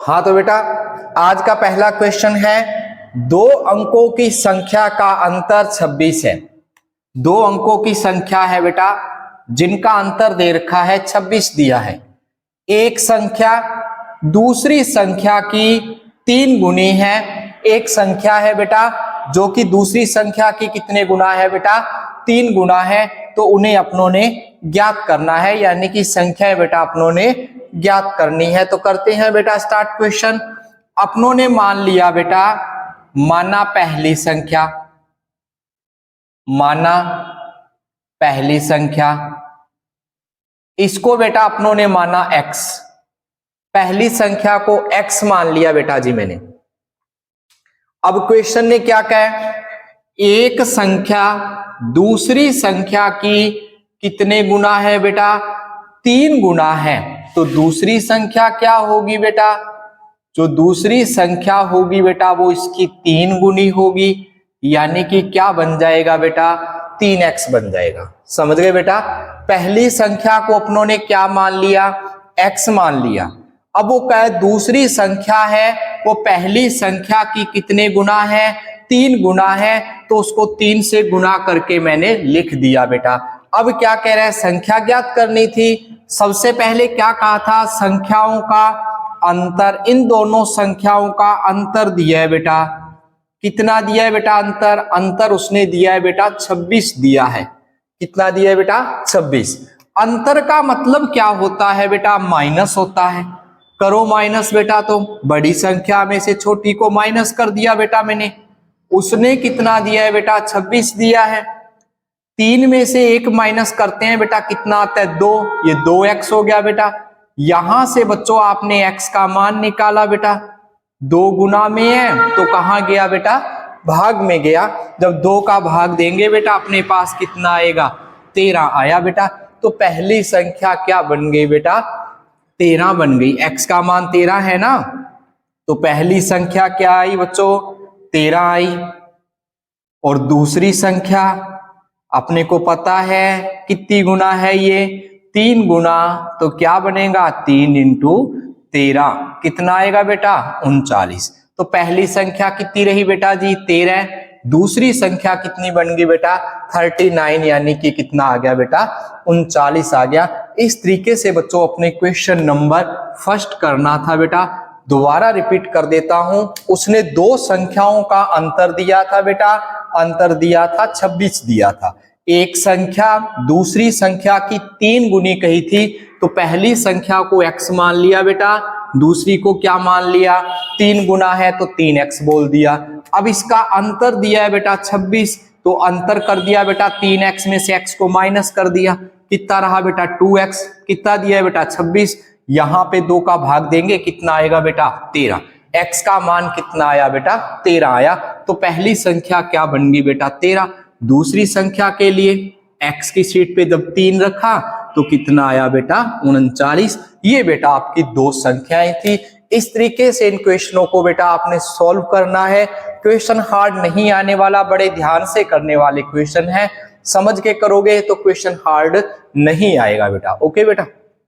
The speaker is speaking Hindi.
हाँ तो बेटा आज का पहला क्वेश्चन है, दो अंकों की संख्या का अंतर 26 है। दो अंकों की संख्या है बेटा जिनका अंतर दे रखा है 26 दिया है। एक संख्या दूसरी संख्या की 3 गुनी है। एक संख्या है बेटा जो कि दूसरी संख्या की कितने गुना है बेटा 3 गुना है। तो उन्हें अपनों ने ज्ञात करना है, यानी कि संख्या है बेटा अपनों ने ज्ञात करनी है। तो करते हैं बेटा स्टार्ट क्वेश्चन। अपनों ने मान लिया बेटा, माना पहली संख्या, माना पहली संख्या, इसको बेटा अपनों ने माना x। पहली संख्या को x मान लिया बेटा जी मैंने। अब क्वेश्चन ने क्या कहा, एक संख्या दूसरी संख्या की कितने गुना है बेटा 3 गुना है। तो दूसरी संख्या क्या होगी बेटा, जो दूसरी संख्या होगी बेटा वो इसकी 3 गुनी होगी, यानी कि क्या बन जाएगा बेटा 3x बन जाएगा। समझ गए बेटा। पहली संख्या को अपनों ने क्या मान लिया, x मान लिया। अब वो कहे दूसरी संख्या है वो पहली संख्या की कितने गुना है 3 गुना है, तो उसको 3 से गुना करके मैंने लिख दिया बेटा। अब क्या कह रहा है, संख्या ज्ञात करनी थी। सबसे पहले क्या कहा था, संख्याओं का अंतर, इन दोनों संख्याओं का अंतर दिया है बेटा। कितना दिया है बेटा अंतर, अंतर उसने दिया है बेटा 26 दिया है। कितना दिया है बेटा 26। अंतर का मतलब क्या होता है बेटा, माइनस होता है। करो माइनस बेटा, तो बड़ी संख्या में से छोटी को माइनस कर दिया बेटा मैंने। उसने कितना दिया है बेटा 26 दिया है। 3 में से 1 माइनस करते हैं बेटा, कितना आता है 2, ये 2x हो गया बेटा। यहां से बच्चों आपने x का मान निकाला बेटा, 2 गुना में है तो कहां गया बेटा, भाग में गया। जब 2 का भाग देंगे बेटा अपने पास कितना आएगा 13 आया बेटा। तो पहली संख्या क्या बन गई बेटा 13 बन गई। x का मान 13 है ना, तो पहली संख्या क्या आई बच्चों 13 आई। और दूसरी संख्या अपने को पता है कितनी गुना है, ये 3 गुना। तो क्या बनेगा 3 इंटू 13, कितना आएगा बेटा 39। तो पहली संख्या कितनी रही बेटा जी 13। दूसरी संख्या कितनी बन गई बेटा 39, यानी कि कितना आ गया बेटा 39 आ गया। इस तरीके से बच्चों अपने क्वेश्चन नंबर फर्स्ट करना था बेटा। दोबारा रिपीट कर देता हूं, उसने 2 संख्याओं का अंतर दिया था बेटा, अंतर दिया था 26 दिया था। एक संख्या दूसरी संख्या की 3 गुनी कही थी, तो पहली संख्या को x मान लिया बेटा, दूसरी को क्या मान लिया 3 गुना है तो 3x बोल दिया। अब इसका अंतर दिया है बेटा 26, तो अंतर कर दिया बेटा 3x में से x को माइनस कर दिया, कितना रहा बेटा 2x। कितना दिया है बेटा 26, यहां पे 2 का भाग देंगे कितना आएगा बेटा 13। x का मान कितना आया बेटा 13 आया। तो पहली संख्या क्या बन गई बेटा 13। दूसरी संख्या के लिए x की सीट पे जब 3 रखा तो कितना आया बेटा 39। ये बेटा आपकी 2 संख्याएं थी। इस तरीके से इन क्वेश्चनों को बेटा आपने सॉल्व करना है। क्वेश्चन हार्ड नहीं आने वाला, बड़े ध्यान से करने वाले क्वेश्चन है। समझ के करोगे तो क्वेश्चन हार्ड नहीं आएगा बेटा। ओके बेटा।